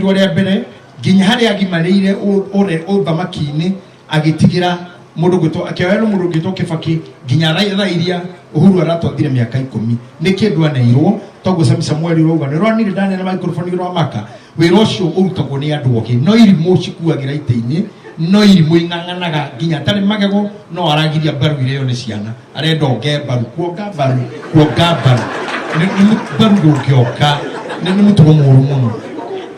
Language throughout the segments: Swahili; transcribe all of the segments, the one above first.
Rware mbere ginya hari agimarire ore othamakini agitigira mundu gwito akioya no mundu gwito Kibaki ginya tha iria Uhuru aratwathire miaka 10 ni kindu anairwo togo Samuel Ruga ni rwani ndane na microphone rwa maka wira ucio urutagwo ni andu oke no irimu cikuagira ite-ini no irimu inganganaga ginya tari magego no aragiria baru ile yo ni ciana arenda onge baru kuonga baru ni baru gukioka ni mutugo muru muno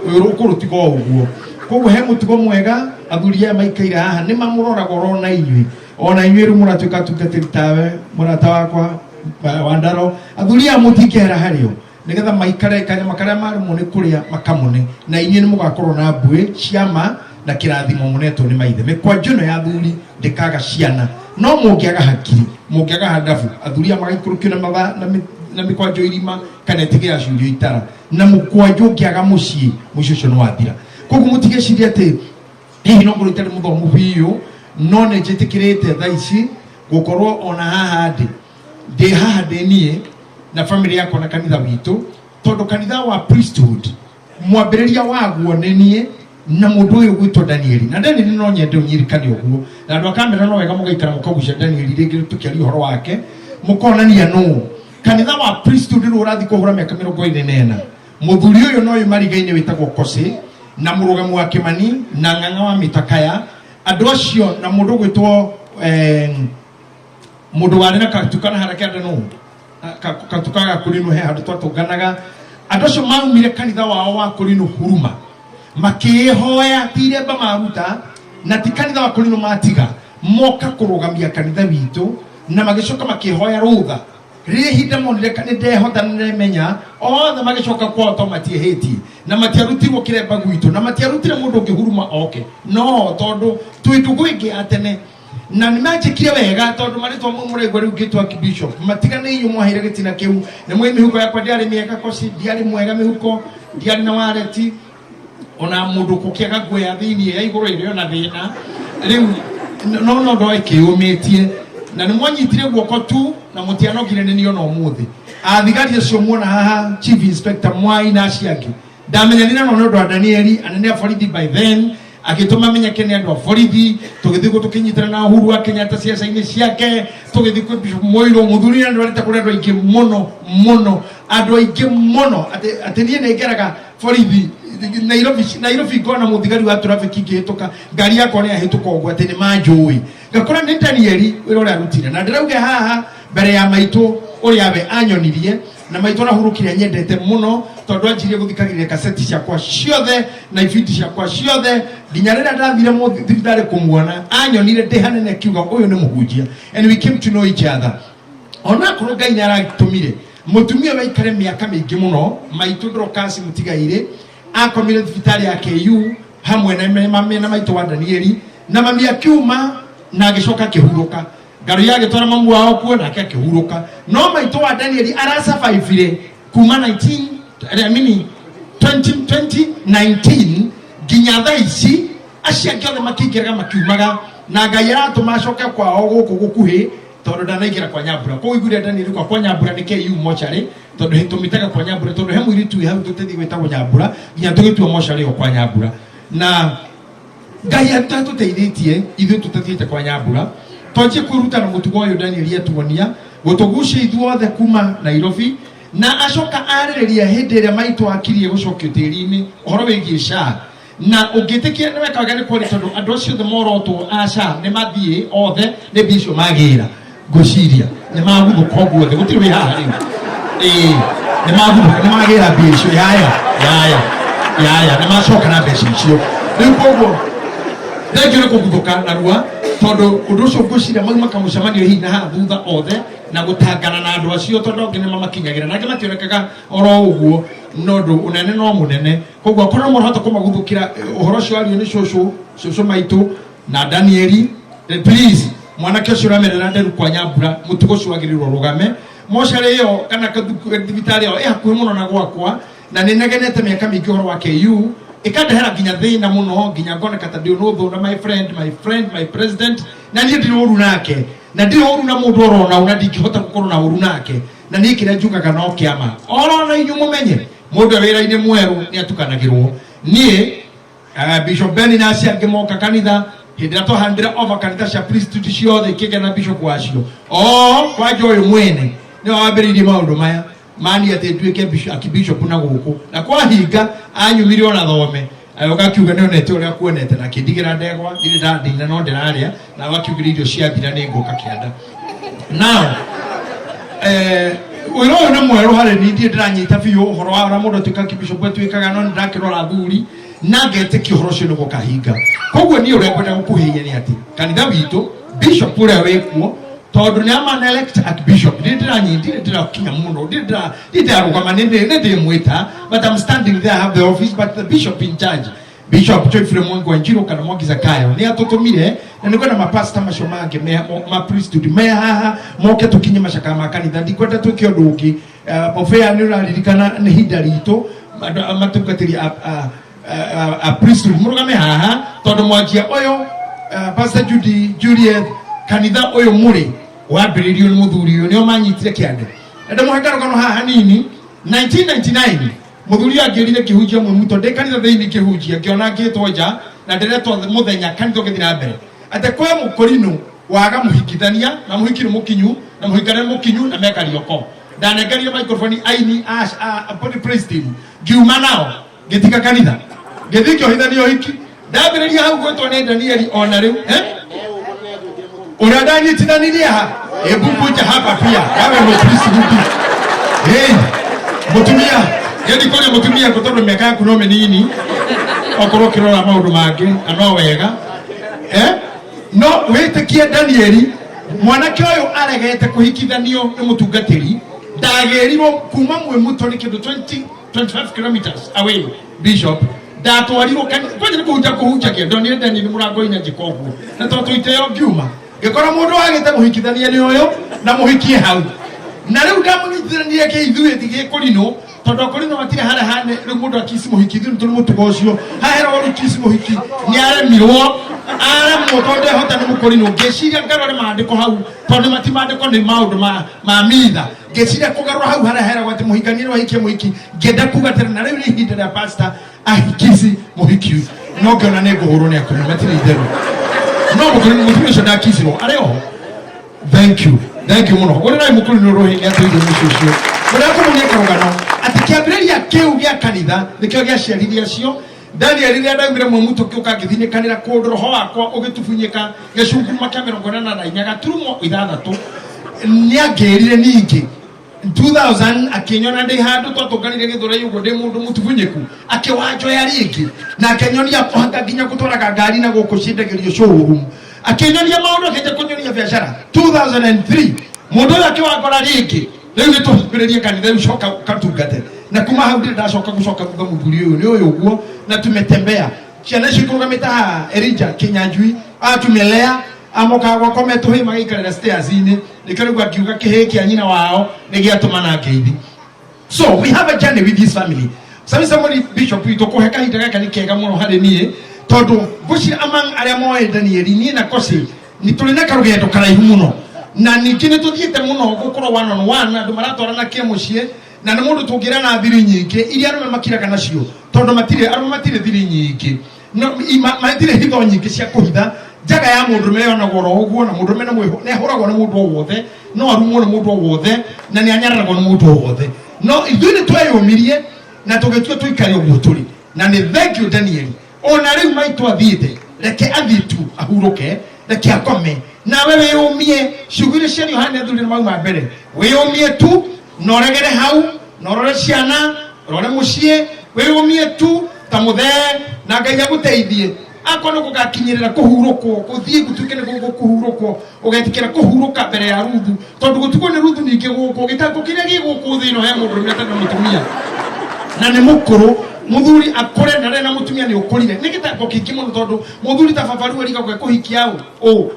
urukuru tigo uguo koguo he mutugo mwega athuria maikaira haha ni mamurora goro na inyui ona inyui muratuka tukatiritawe murata wakwa Wandaro athuria mutikera hario nigetha maikare kanya makare mari mune kuria makamune na inyui ni mugakorwo na mbue ciama na kirathimo muneto ni maithe mekwa njono ya athuri ndikaga ciana no mungiaga hakiri mungiaga hadafu athuria magaikurukio na matha na mikwanjo irima kana tigira ciurio itara na mukwanjo kiaga mucii mucucio no wathira koguo mutige ciria ati hihi no ngoro itari muthomu biu no ne jitikirite thaici gukorwo ona haha ndi haha nie na family yako na kanitha witu tondu kanitha wa priesthood mwambiriria waguo nie na mundu uyu gwitwo Danieli na Danieli no nyende unyirikane uguo na andu akamera no wega mugaikara mukagucia Danieli ringi tukiari uhoro wake mukonania no kanitha wa priesthood urathi kuhura miaka 24 muthuri uyu no yumarigaine witagwo Kosi na murugamu wa Kimani na ng'ang'a wa Mitakaya andu acio na mundu gwitwo mundu wari na katukana haraka no katukaga kurinu he handu twatunganaga andu acio maumire kanitha wao wa kurinu huruma makihoya tiremba maruta na ti kanitha wa kurinu matiga moka kurugamia kanitha witu na magicoka makihoya rutha rire hinda monire kane ndehota nemenya othe magicoka kwa automatie heti na matiarutirwo kiremba gwitu na matiarutire mundu ngihuruma oke no tondu twitugu ingi atene na nimajikire wega tondu maritwa mumurego riu gitwa bishop matigane inyu mwahire gitina kiu na mwe mihuko yakwa ndiari mieka Kosi ndiari mwega mihuko ndiari na wareti ona mundu kukiaga gwe thini ya iguru irio na thina riu no ndo kiumitie na nimwanyitire guoko tu na mutianogire ni ona umuthi athigari acio muona haha chief inspector Mwai na ciangi ndamenya nina no ndo Danieli anene borithi by then agituma menya kene andu borithi tugithiko tukinyitira na Uhuru wa Kenyatta siasa-ini ciake tugithiko Bishop Moiro muthuri andu arita kuri andu aingi muno andu aingi muno ati nie negeraga borithi Nairobi gona muthigari wa traffic ingihituka ngari yako ni ahituka ogwa ati ni manjui gakora ni Danieli wira uri arutire na ndirauge haha mbere ya maitu uri abe anyonirie na maitu na hurukire nyendete muno tondu anjirie guthikagirira kaseti ciakwa ciothe na ifiti ciakwa ciothe nginya rira ndathire muthigari kumuona anyonire ndihanene kiuga uyu ni muhunjia and we came to know each other ona kuru Ngai naratumire mutumia waikare miaka mingi muno maitu ndrokasi mutigaire akomire thibitari ya KU hamwe na mame na maitu wa Danieli na mami akiuma na agicoka kihuruka ngaru yake twara mamu wao kuo na akihuruka no maitu wa Danieli ara survive kuma 2019 ginya thaici acia kiothe makingiraga makiumaga na Ngai aratumacoka kwao guku gukuhi tondu ndanaikira kwa Nyambura ko igure Danieli kwa Nyambura ni KU mochari tondu hitumitaga kwa Nyambura tondu he mwiritu hau tutethi gwetagwo Nyambura ginya tugitwa mochari kwa Nyambura na Ngai atatuteithitie ithu tutethiite kwa Nyambura tonje kuruta na mutugo uyu Danieli atuonia gutugucia ithuothe kuma Nairobi na acoka arireria hindi ria maitu akirie gucokio tiri-ini uhoro wigie SHA na ungitikia ni wekaga ni kwari tondu andu acio the morotwo SHA ni mathie othe ni bicio magira guciria ni maguthuka guothe gutiri wi haha riu ni maguthuka ni magira bicio yaya ni macoka na mbeca icio riu koguo thengio ni kuguthuka narua tondu undu ucio guciria mauma kamucemanio hihi na haha thutha othe na gutangana na andu acio tondu ngine mamakinyagira na mationekaga oro uguo nondu unene no munene koguo korwo murahota kumaguthukira uhoro cio ario ni cucu maitu na Danieli please mwanake ucio ramerera nderu kwa Nyambura mutugo ucio agirirwo rugame mochare iyo kana thibitari iyo hakuhi muno na gwakwa na ninegenete miaka mingi uhoro wa KU ikandehera ginya thina muno ginya ngone kata no thuna my president na nie ndiri uru nake na ndiri uru na mundu orona una ndingihota gukorwo na uru nake na nie kire njugaga no kiama orona inyu mumenye mundu wira-ini mweru ni atukanagirwo nie Bishop Benny nasi angemoka kanitha hindira to handira over kanitha cia priesthood ciothe kige na bishop wacio kwa joyo mwene ni wabiririe maundu maya mani ate tuike bishop na guku na kwa hinga anyumire ona thome ayoka kiuga ne onete uria kuonete na kindigira ndegwa ndire ndina no ndiraria na wakiugira irio cia thira ni nguka kianda now wero na mwero hare ni ndie ndiranyita biu uhoro wa ora mundu tuika bishop tuikaga no ndakirora thuri na ngete kihoro cio nugo kahinga koguo ni uria kwenda gukuhinya ni ati kanitha witu bishop uria wekuo tondu ni ama elect at bishop ndira kinya muno ndira rugama nende mwita but I'm standing there, I have the office, but the bishop in charge Bishop Geoffrey Mwangi Wanjiru kana Mwangi Zakayo ni atutumire na niko na mapasta mashomange ma priesthood me haha moke tukinye mashaka makanitha ndikwenda tukio nduki mofea ni uraririkana ni hinda rito matugatiri a priesthood murugame haha tondu mwanjia oyo Pastor Juliet kanitha oyo muri wambiririo ni muthuri uyu ni omanyitire kiande nda muhekaro kano haha nini 1999 muthuri angirire kihunjia mwe muto de kanitha theini kihunjia kiona ngitwo nja na ndiretwo muthenya kanitha githira mbere ate kwa mukorino waga muhikithania na muhikiro mukinyu na muhikare mukinyu na meka rioko ndanengeria microphone aini body priestin giuma nao gitika kanitha githikyo hithanio hiki ndambiriria hau gwetwo ni Danieli ona riu uradani tinanilia ha ebukuja hapa pia yawe mpriesthood mutumia yedi kole mutumia kutondo meka kunome nini okoro kirora maundu mange ano wega no witikie Danieli mwanake oyo aregete kuhikithanio ni mutungatiri ndagerirwo kuma mwe muto ni kindu 25 kilometers away bishop ndatwarirwo kwani kuhunja kiendo ni ndani ni murango ina jikogu na to tuiteo giuma gekora mundu agite muhikithania ni oyo na muhikie hau na riu ndamunyithiranie ke ithuĩ tige kurino tondu kurino matire hare hane riu mundu akisi muhikithio ntu mutugo ucio hahera ori kisi muhiki ni aremirwo tondu hota ni mukurino ngeciria ngarore maandiko hau tondu matimandiko ni maundu ma mitha ngeciria kugarura hau hare hera gwati muhikanire wahikie muhiki ngenda kuga tena na riu ni ihinda rĩa pastor ahikisi muhiki no ngona ne nguhurwo ni akuni matire itheru no mukurino mutumia cio ndakisirwo areo thank you muno uri nai mukurino rohinga tuido mucio uri akumunia karugano ati kiambiriria kiu gia kanitha nikio gia ciarithia cio Daniel ria ndaumire mwe muto kiuka ngithinikanira kundu roho wakwa ugitufunyika gicunguruma kia 44 gaturumo 6 niangerire ningi 2000 akinyona ndi handu twatunganire githura yugo ndi mundu mutufunyiku akiwanjoya ringi na akenyonia kuhanga nginya gutwaraga ngari na guku cindagirio showroom akenyonia maundu akenja kunyonia biashara 2003 mundu akiwangora ringi riu ni tuhukiririe kanitha ucoka katungate na kuma hau ndi ndacoka gucoka thutha muthuri uyu ni uyu guo na tumetembea ciana cikurugamita Elijah Kinyanjui atumelea amoka gwakome tuhi magikarira stairs ini nikarigwa kiuga kihe kia nyina wao nigiatumana ngeithi. So we have a journey with this family. Somebody bishop ito ko heka hita gaka nikega muno hari nie tondu guci amang aria moe Danieli ni na kosi ni tulina karugendo karaihu muno na nikine tuthiete muno gukoro one on one andu maratwarana kia mucie na nä må ndå tå ngä ra na thiri nyingä iria arå me makiraga nacio tondå matire thiri nyingä matirä hitho nyingä cia kå hitha njaga ya må ndå me onagwo ro å guo na må ndå me nä ahå ragwo nä må ndå o wothe no arumwo nä må ndå o wothe na nä anyararagwo nä må ndå o wothe no ithuä nä tweyåmirie na tå gä tua tå ikare å guo tå rä na nä thank you Daniel ona rä u maitå athiä te reke athiä tu ahurå ke reke akome nawe wä å mie ciugo iria cia Yohana athuri nä mauma mbere wä å mie tu noregere hau norore ciana rore mucie weyumie tu ta muthee na Ngai aguteithie akono gugakinyirira kuhurukwo kuthie gutuke ne gukuhurukwo ugetikira kuhuruka mbere ya Ruthu tondu gutuko ne Ruthu ninge guko gitako kiria giguku thino he mundu meta na mutumia na ne mukuru muthuri akore na mutumia ni ukurire ni gitako kingi muno tondu muthuri ta babaru erika gwe kuhikia o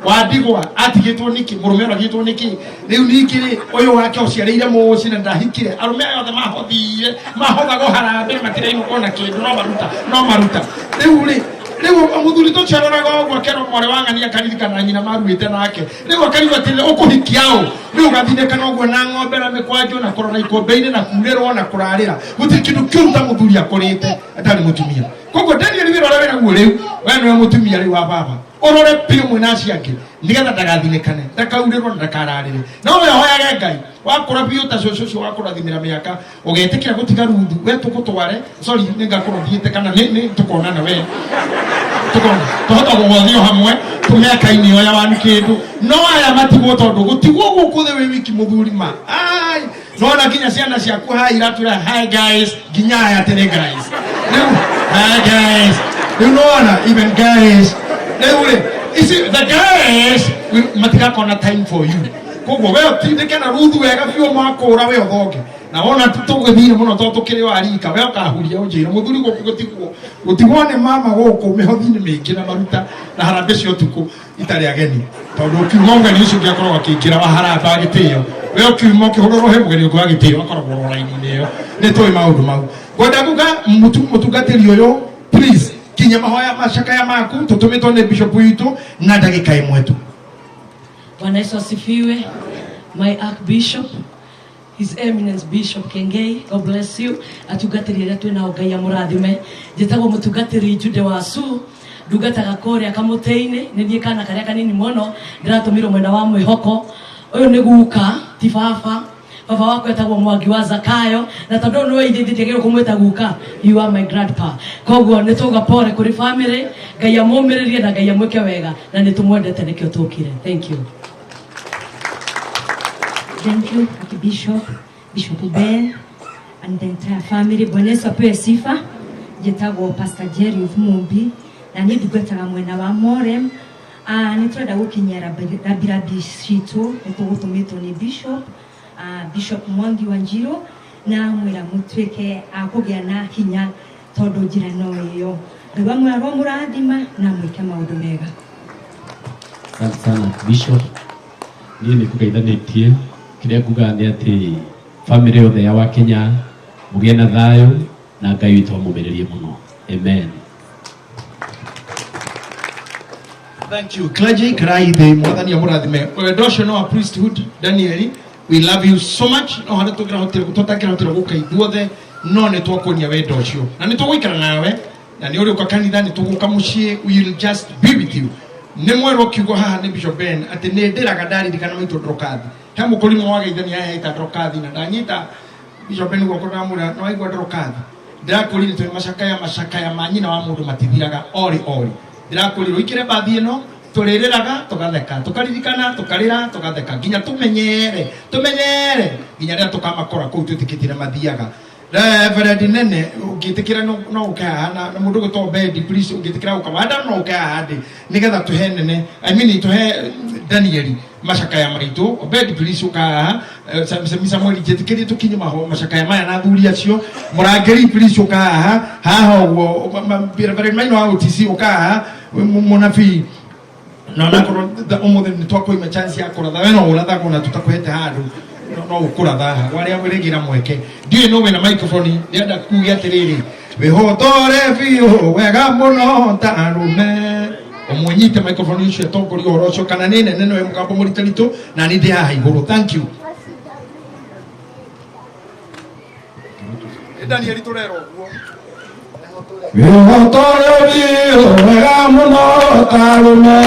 wadigwa atigitwo niki murume aragitwo niki riu nikiri uyu wake uciareire muci na ndahikire arume yothe mahothago harambe matire ino kona kindu no maruta riu ri Leo amudhuri to charora gwa kero more wanga ni akaririkana nyina maruite nake leo akariwa tele ukuhikiao leo gathindekana ogwo na ng'ombe na mikwanjo na korora ikombe-ini na kurerwo na kurarira guti kindu kiuta muthuri akorete atari mutumia koguo Daniel wira ora wena guo riu we no mutumia riu wa baba orore pio mwina ciake nigetha ndagathinekane ndakaurirwo ndakararire no we hoyage Ngai wakora bio ta coco wakurathimira miaka ugetikira gutiga ruthu we tukutware sorry ningakurothiite kana ni tukonana we tukona tohota gũgũthio hamwe tũmĩaka-inĩ oya wani kĩndũ no aya matigwo tondũ gũtigwo gũkũ thĩ wĩ wiki mũthuri ma ai nona nginya ciana ciaku ha iratũra hi guys nginya aya tene guys rĩu hi guys rĩu nona even guys rĩu rĩ the guys matigakona time for you koguo we ũtindĩke na ruthu wega biũ makũra we ũthonge na wona tũgĩthire mũno tondũ tũkĩrĩ warika we ũkahuria ũnjĩra mũthuri gũtigwo nĩ mama gũkũ mĩhothi-inĩ mĩingĩ na maruta na harambĩ cia ũtukũ itarĩ ageni tondũ ũkiuma ũgeni ũcio ũngĩ akoragwo akĩingĩra wa haramba gĩtĩo we ũkiuma ũkĩhũrĩrwo he mũgeni ũngĩ wa gĩtĩo akoragwo raini-inĩ ĩyo nĩ tũĩ maũndũ mau ngwenda kuga mũtungatĩri ũyũ please kinya mahoya macakaya maku tũtũmĩtwo nĩ bishop witũ na ndagĩka ĩmwe tu. Bwana Yesu asifiwe. My Archbishop, His Eminence Bishop Kengei, God bless you. Atugatiri rĩa twina Ngai amurathime. Njĩtagwo mũtungatĩri Jude Wasu, ndungataga kũrĩa kamũtĩ-inĩ, nĩ niĩ kana karĩa kanini mũno, ndĩratũmirwo mwena wa mwĩhoko. Ũyũ nĩ guka, ti baba. Baba wako etagwo Mwangi wa Zakayo, na tondũ nĩ weithĩtie gĩrĩ kũmwĩta guka, you are my grandpa. Koguo nĩ tũga pore kũrĩ family, Ngai amũmĩrĩrie na Ngai amwĩke wega, na nĩ tũmwendete nĩkĩo tũkire. Thank you. Thank you, Archbishop, Bishop Ben, and the entire family. Bwana Yesu apewe sifa. Njĩtagwo Pastor Jerry Mumbi, na nĩ ndungataga mwena wa Morem. Nĩ tũrenda gũkinyia rabirabi citũ, nĩ tũgũtũmĩtwo nĩ Bishop, Bishop Mwangi wa Njiro, na mwĩra mũtuĩke kũgĩa na hinya tondũ njĩra no ĩyo. Ngai amwe aromũrathima na mwĩke maũndũ mega. Asante sana Bishop. Niĩ nĩ kũgeithanĩtie kĩrĩa nguga nĩ atĩ family yothe ya Wakenya mũgĩe na thayũ na Ngai witũ amũmĩrĩrie mũno. Amen. Thank you. Clergy, Karaithe, Mwathani amũrathime. Wendo no a priesthood, Daniel, we love you so much. No hana tũtakĩrahotire gũka ithuothe, no nĩ twakũnia wendo ũcio. Na nĩ tũgũikara nawe, na nĩ ũrĩ ũka kanitha nĩ tũgũka mũciĩ, we will just be with you. Nĩ mwerwo kiugo haha nĩ Bishop Ben atĩ nĩ ndĩraga ndaririkana maitũ Ndorokathi. He mũkũrinũ wa Geithania yaita Ndorokathi na ndanyita Bishop Ben guoko ndamwĩra no aigua Ndorokathi. Ndĩrakũrire twĩ macakaya ma nyina wa mũndũ matithiraga ori. Ndĩrakũrire ũikĩre mbathi ĩno tũrĩrĩraga tũgatheka tũkaririkana tũkarĩra tũgatheka nginya tũmenyere nginya rĩrĩa tũkamakora kũu twĩtĩkĩtie mathiaga. Reverend nene ũngĩtĩkĩra no ũkaha na mũndũ gũtwo bed please ũngĩtĩkĩra ũkawanda no ũkaha ndĩ nĩgetha tũhe nene I mean tũhe Daniel macakaya maitũ bed please ũkaha Samuel njĩtĩkĩrie tũkinye macakaya maya na thuri acio mũrangĩri please ũkaha haha ũguo Reverend Maina wa OTC ũkaha mũnabii na nakorwo ũmũthĩ nĩ twakũima chance ya kũratha we no ũrathagwo na tũtakũhete handũ no ũkũratha warĩa wĩrĩgira mweke ndiũĩ no wĩna microphone ndĩrenda kuuge atĩrĩrĩ wĩhotore biũ wega mũno ta arũme ũmũnyite microphone ũcio atongoria ũhoro ũcio kana nĩ nene nĩwe mũgambo mũritaritũ na nĩ ndĩ haha igũrũ. Thank you. Daniel tũrerwo ũguo wĩhotore biũ wega mũno ta arũme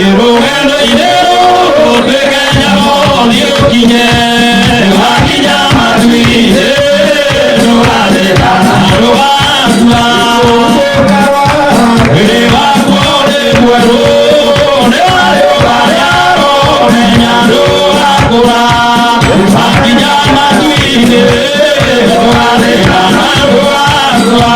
irũgendo-inĩ rũrĩganyagwo nĩ ũkinye wakinya matuinĩ rũgathĩkana rũgakua wĩrĩ wakuo nĩ mwerũ nĩ warĩ ũrĩa romenya rũgakũra wakinya matuinĩ rũgathĩkana rũgakua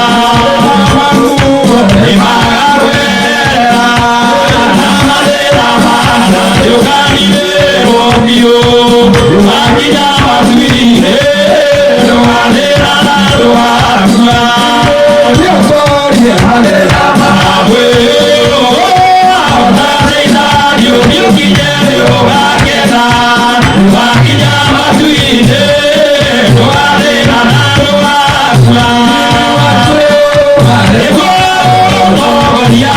Yeah.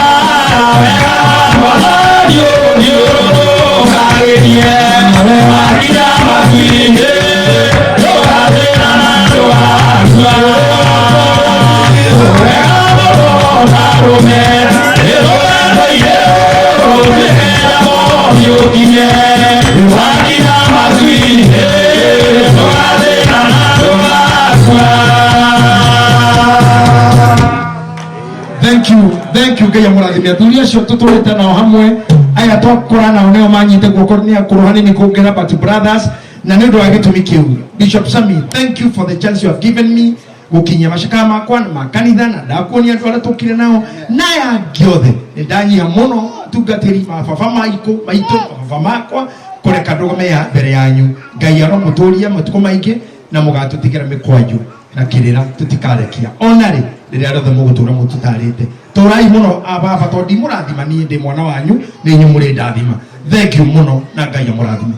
Thank you gaya murathimia turia cio tuturite nao hamwe aya twakora nao neo manyite guoko ni akuruhani ni kuongera but brothers na nä å ndå wa gä tå mi kä u Bishop Sami, thank you for the chance you have given me gå kinyia macakaya makwa na makanitha na ndakuonia andå arä a tå kire nao na yangä othe nä ndanyia må no tungatä ri mababa maitå mababa makwa kå reka ndå meya mbere yanyu Ngai aro må tå ria matukå maingä na må gatå tigä ra mä kwanjå na kä rä ra tå tikarekia ona rä rä rä a rothe må gå tå ra må tåtarä te tå rai må no ababa tondå ndimå rathima niä ndä mwana wanyu nä inyuä må rä ndathima thank you må no na Ngai amå rathima.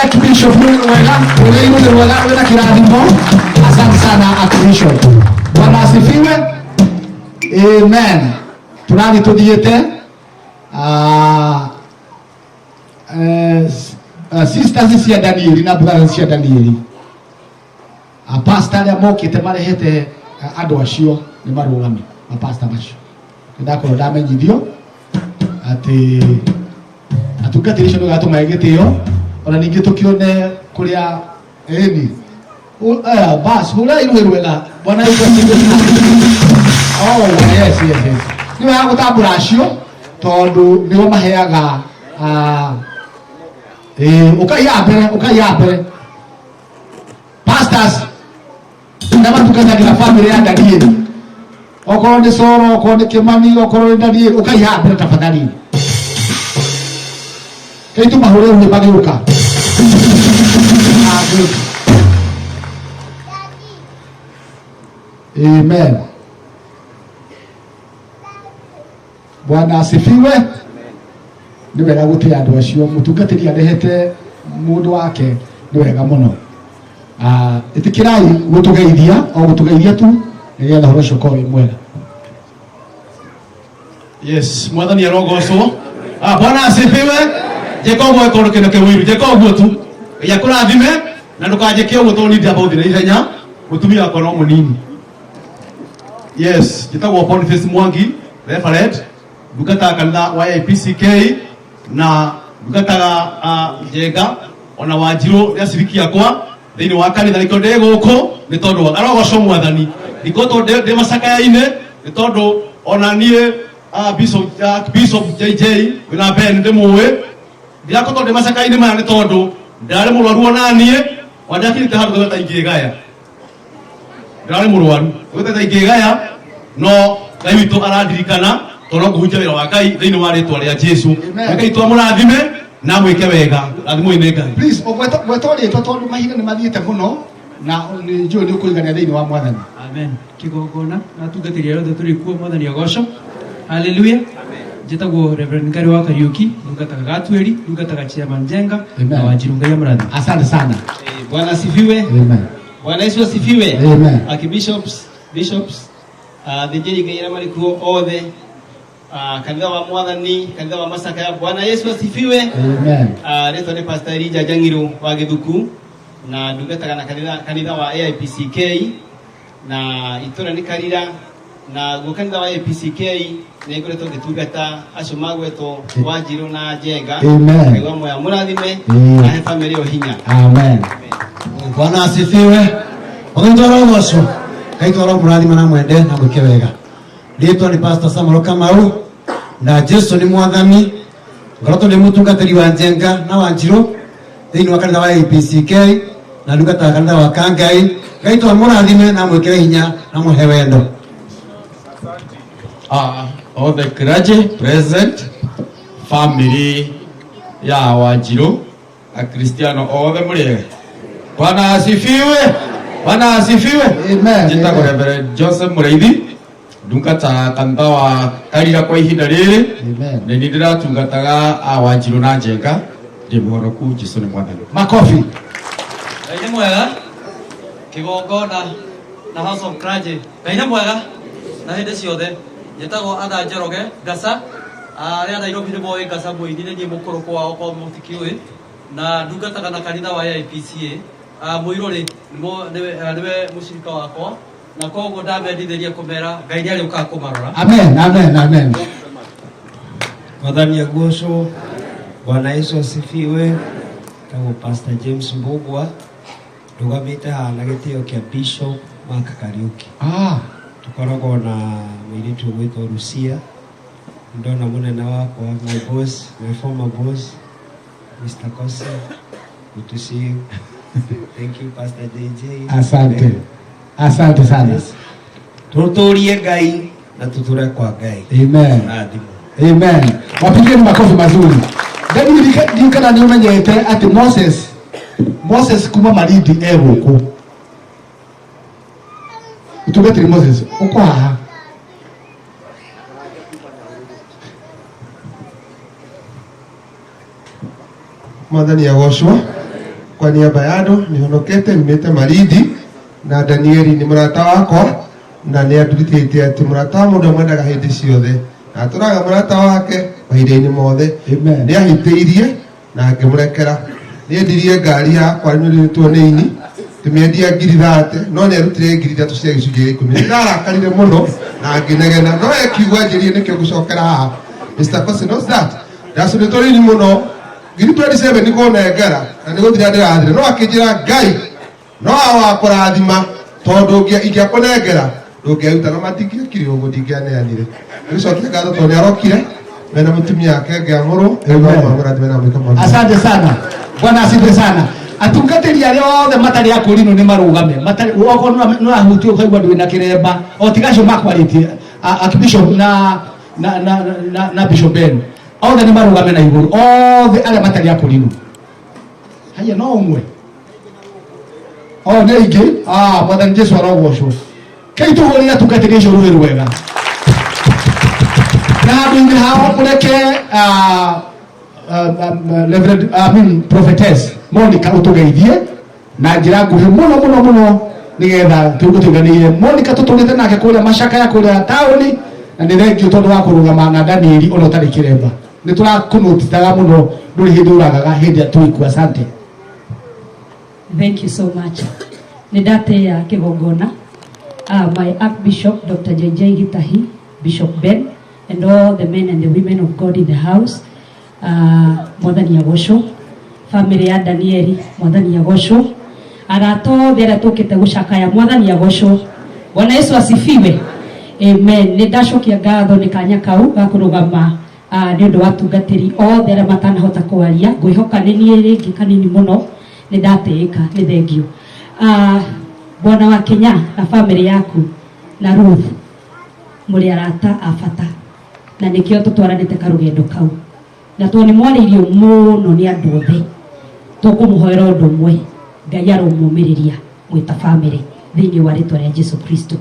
Archbishop wega ule wega wena kirathimo. Asante sana Archbishop. Bwana asifiwe. Amen. Tunani tuthiete sisters cia Danieli na brothers cia Danieli. Pastor ya mokite marehete andu acio ni marugami pastor macio. Ndakorwo ndamenyithio ati atungatĩri cio gatuma igitio ona ningĩ tukione kuria eni bas hula iruwela bwana yuko oh yes ni wa gutambura acio tondu niwo maheaga ukaiya mbere pastors na matukanyagira family ya Danieli okorwo ni Soro okorwo ni Kimani okorwo ni Danieli ukaiya mbere tafadhali kaitu mahore ni bagiuka. Amen. Bwana asifiwe. Ni wega gutia andu acio mutungatiri arehete mundu wake ni wega muno. Itikirai gutugeithia o gutugeithia tu nigetha horo cio korwo mwega. Yes, mwathani arogocwo. Bwana asifiwe. Jekobo ekoro kino ke wiru Jekobo tu ya kurathime na ndukajeke uguo to nindi about na ihenya mutumia akwa no munini. Yes, jitagwo Boniface Mwangi referent ndukata kanitha wa APCK na ndukataga Njenga ona Wanjiru ya civiki yakwa thiini wa kanitha niko ndi guku ni tondu arogocwo mwathani niko tondu ndi macakaya-ine ni tondu ona nie Bishop JJ wina Ben ndi muwe ndiakoto ndi macaka-ine maya ni tondu ndirari murwaru ona nie wandakirite handu gweta ingigaya ndirari murwaru gweta ingigaya no Ngai witu arandirikana tondu nguhunjia wira wa Ngai thiini wa ritwa ria Jesu Ngai tu amurathime na mwike wega rathimo-ine Ngai. Please ogweto ritwa tondu mahinda ni mathiite muno na ni njui ni ukuigania thiini wa mwathani. Amen. Kigogona na tungatiri yothe turi kuo mwathani ogoco. Hallelujah. Jitagwo Reverend Ngari wa Kariuki, ndungataga Gatweri, ndungataga Chairman Njenga na Wanjiru. Ngai amurathime. Asante sana. Bwana asifiwe. Amen. Bwana Yesu asifiwe. Amen. Bishops, thijeri Ngai mari kuo othe kanitha wa mwathani, kanitha wa macakaya. Bwana Yesu asifiwe. Amen. Ritwa ni Pastor Elijah Njangiru wa Githuku na ndungataga na kanitha wa AIPCK na itura ni Karira na gukanitha wa APCK ni ngoretwo ngitungata acio magwetwo Wanjiru na Njenga. Ngai wa moya murathime na he family o hinya. Amen. Bwana asifiwe. Onjoro goco kaitoro murathima na mwende na mwike wega. Ritwa ni Pastor Samuel Kamau na Jesu ni mwathani ngoretwo ni mutungatiri wa Njenga na Wanjiru thiini wa kanitha wa APCK na ndungataga kanitha wa Kangai. Kaitoro murathime na mwike hinya na muhe wendo. All the clergy present, family ya Wanjiru, Kristiano othe muri. Bwana asifiwe. Bwana asifiwe. Amen. Jitagwo Reverend Joseph Mureithi ndungata kanitha wa Karira kwa ihinda riri. Amen. Na ni ndiratungataga Wanjiru na Njenga ndi muhonoku Jesu ni mwathani. Makofi. Ngai ni mwega. Kigogona na House of Clergy. Ngai ni mwega na hindi ciothe. Jitagwo Atha Njoroge Ngasa aria Nairobi ni moe Ngasa muini ni mukuru kwao kwa mutikiwe na ndungataga na kanitha wa AIPCA muirori niwe mushirika wakwa na koguo ndamendithĩria kũmera Ngai nĩ arĩ ũkaga kũmarora. Amen, amen, amen. Mwathani agocwo. Bwana Yesu asifiwe. Kama Pastor James Mbugwa rugamite haha na gĩtĩo kĩa Bishop Mark Kariuki. Tukoragwo na mũirĩtu ũgwĩtwo Lucia. Ndona mũnene wakwa, my boss, my former boss, Mr. Kosi. Good to see you. Thank you, Pastor JJ. Asante. Asante sana. Tuturie Ngai na tuture kwa Ngai. Amen. Amen. Wapigeni makofi mazuri. Ndani kana ni umenyete ati Moses kuma Malindi guku. Tugetiri Moses uko haha. Mwathani agocwo. Kwa niaba ya andu nihonokete nimete Malindi na Danieli ni murata wakwa na ni andutite ati murata mundu mwendaga hindi ciothe na turaga murata wake mahinda-ini mothe. Ni ahitiirie na ngimurekera. Ni endirie ngari yakwa nĩũrĩtwo nĩ ini tũmĩendia ngiri 30 no nĩ arutire ngiri 3 cia gĩcunjĩ gĩa 10. Nĩndarakarire mũno na ngĩnegena no ekiuga njĩrie nĩkĩo ngũcokera haha. Mr. Kosi knows that. Ndacũrĩtwo nini mũno ngiri 27 nĩkũnengera na nĩgũthira ndĩrathire no akĩnjĩra Ngai no awakũrathima tondũ ingĩakũnengera ndũngĩaruta na matingĩekire ũguo ndingĩaneanire. Nĩgũcokia ngatho tondũ nĩarokire mena mutumia yake ngĩamũrwo. Asante sana. Bwana asifiwe sana. Atungatĩri arĩa othe matarĩ akũrinũ nĩ marũgame. Matarĩ wako no ahutio kaigua ndwĩ na kĩremba. Otigacio makwarĩtie Archbishop na Bishop Ben. Othe nĩ marũgame na igũrũ. Othe arĩa matarĩ akũrinũ. Haya no ũmwe. Nĩ aingĩ. Mwathani Jesũ arogocwo. Kaitũhũrĩre atungatĩri acio rũĩ rwega. Na handũ-inĩ hao mũreke Prophetess Monica ũtũgeithie na njĩra nguhĩ mũno nĩgetha tũgũtũganĩire. Monica tũtũrĩte nake kũrĩa macakaya kũrĩa taũni na nĩ thengio tondũ wa kũrũgama na Danieli ona ũtarĩ kĩremba. Nĩ tũrakũnotitaga mũno ndũrĩ hĩndĩ ũragaga hĩndĩ ya tũiku. Asante. Thank you so much. Nĩndatĩa kĩgongona. My Archbishop Dr. JJ Gitahi, Bishop Ben, and all the men and the women of God in the house. Mwathani agocwo. Family ya Danieli, Mwathani agocwo. Arata othe arĩa tũkĩte gũcakaya, Mwathani agocwo. Bwana Yesu asifiwe. Amen. Nĩndacokia ngatho nĩ kanya kau ga kũrũgama nĩ ũndũ wa tungatĩri othe arĩa matanahota kwaria. Ngwĩhoka nĩ niĩ rĩngĩ kanini mũno nĩndatĩĩka. Nĩ thengio. Bwana wa Kenya na family yaku na Ruth mũrĩ arata a bata na nĩkĩo tũtwaranĩte karũgendo kau na tondũ nĩ mwarĩirio mũno nĩ andũ othe tũkũmũhoera ũndũ ũmwe Ngai aromũmĩrĩria mwĩta family thĩinĩ wa rĩtwa rĩa Jesũ Kristo.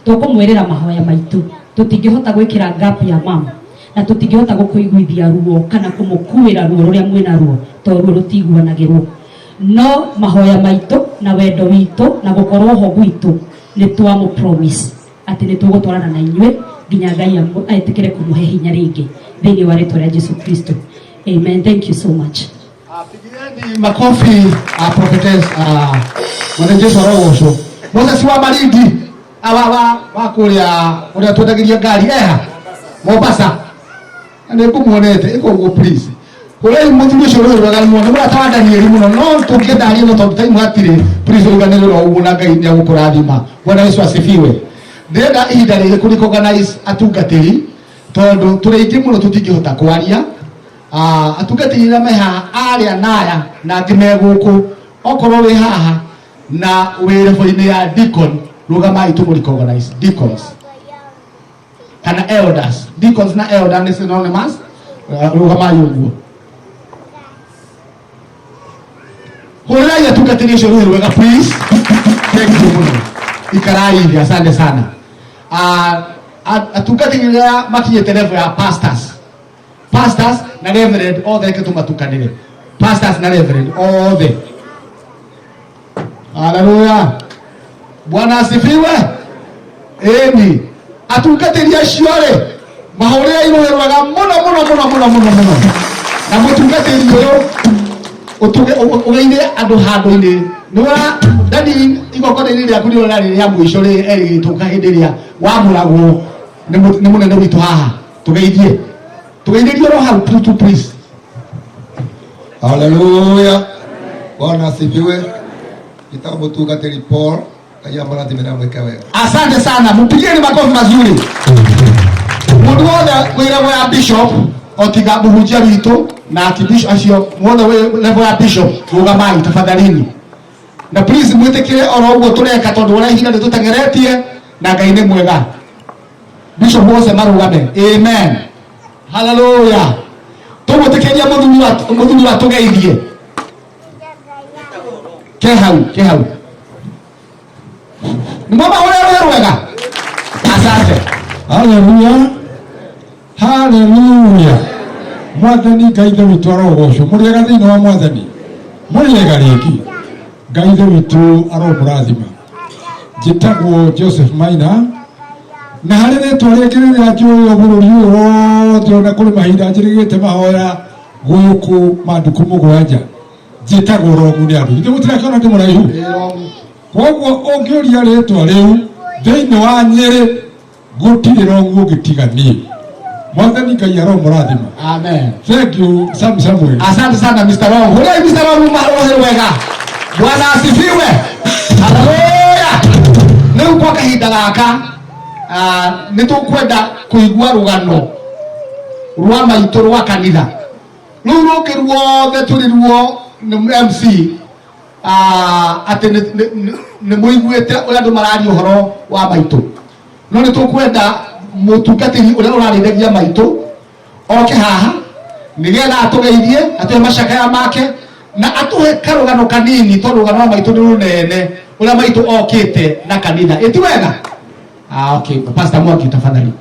Tũkũmwĩrĩra mahoya maitũ. Tũtingĩhota gwĩkĩra gap ya mama na tũtingĩhota gũkũiguithia ruo kana kũmũkuĩra ruo rũrĩa mwĩna ruo tondũ ruo rũtiguanagĩrwo. No mahoya maitũ na wendo witũ na gũkorwo ho gwitũ nĩ twamũ promise atĩ nĩ tũgũtwarana na inyuĩ nginya Ngai etĩkĩre kũmũhe hinya rĩngĩ thĩinĩ wa rĩtwa rĩa Jesũ Kristo. Amen. Thank you so much. Pigeni makofi Prophetess Mwathani Jesũ arogocwo. Moses wa Malindi wa kũrĩa ũrĩa twendagĩria ngari Mombasa. Nĩ ngũmuonete ĩko ũguo please. Kũrĩa mũthuri ũcio rũĩ rwega mũno nĩ mũrata wa Danieli mũno no tũngĩendaria no tondũ time hatirĩ please ũiganĩrĩrwo ũguo na Ngai nĩagũkũrathima. Bwana Yesu asifiwe. Ndĩrenda ihinda rĩrĩ kũrecognize atungatĩri tondũ tũrĩ aingĩ mũno tũtingĩhota kwaria. Atungatĩri arĩa me haha arĩa naya na angĩ me gũkũ okorwo wĩ haha na wĩ level-inĩ ya deacon rũgamai tũmũ-recognize deacons kana elders. Deacons na elder nĩ synonymous. Rũgamai ũguo. Hũrĩrai atungatĩri acio rũĩ rwega please. Thank you mũno. Ikarai hivi. Asante sana. Atungatĩri arĩa makinyĩte level ya pastors na reverend othe reke tũmatukanĩre. Pastors na reverend othe. Hallelujah. Bwana asifiwe. Eni. Atungatĩri acio rĩ mahũrĩrai rũĩ rwega mũno na mũtungatĩri ũyũ ũgeithie andũ handũ-inĩ Nora dadi igokora riri ya kuri rari ya mwisho ri eri tuka hindiria wa muragwo ni munene witu haha tugeithie ro hau to please. Haleluya. Bwana asifiwe. Kitabu tugateri Paul kaya mradi mena mweka wewe. Asante sana, mpigieni makofi mazuri. Mundu wothe wira wa bishop otiga buhunjia witu na akibishop acio wothe level ya bishop rugamai tafadhalini. Na please mwitikire oro ugo tureka tondu ora ihinda nitutengeretie na Ngai ni mwega. Bishop wose marugame. Amen. Hallelujah. Tumutekeria muthuri wa tugeithie. Ke hau. Mama ore wega. Asante. Haleluya. Mwathani Ngai tha witu arogocwo. Muriega thiini wa Mwathani. Muriega riki. Ngai tha witu aromurathima. Njitagwo Joseph Maina. Na harĩ rĩtwa rĩngĩ rĩrĩa njũĩ bũrũri ũyũ wothe ona kũrĩ mahinda njĩrĩgĩte mahoya gũkũ manduku mũgwanja njĩtagwo Rongu nĩ andũ ithe mũtirakĩona ndĩ mũraihu koguo ũngĩũria rĩtwa rĩu thĩinĩ wa Nyĩrĩ gũtirĩ Rongu ũngĩ tiga niĩ. Mwathani Ngai aromũrathima. Amen. Thank you Samuel. Asante sana Mr. Rongu. Hũrai Mr. Rongu marohe wega. Bwana asifiwe. Haleluya. Rĩu kwa kahinda gaka nitukwenda kuigua rugano rwa maitu rwa kanitha riu ruki ruothe turiruo ni MC ati ni muiguite uria andu mararia uhoro wa maitu no nitukwenda mutungatiri uria urarithagia maitu oke haha nigetha atugeithie atuhe macakaya make na atuhe karugano kanini tondu rugano rwa maitu ni runene uria maitu okite na kanitha iti wega. Okay, Pastor Mwangi tafadhali.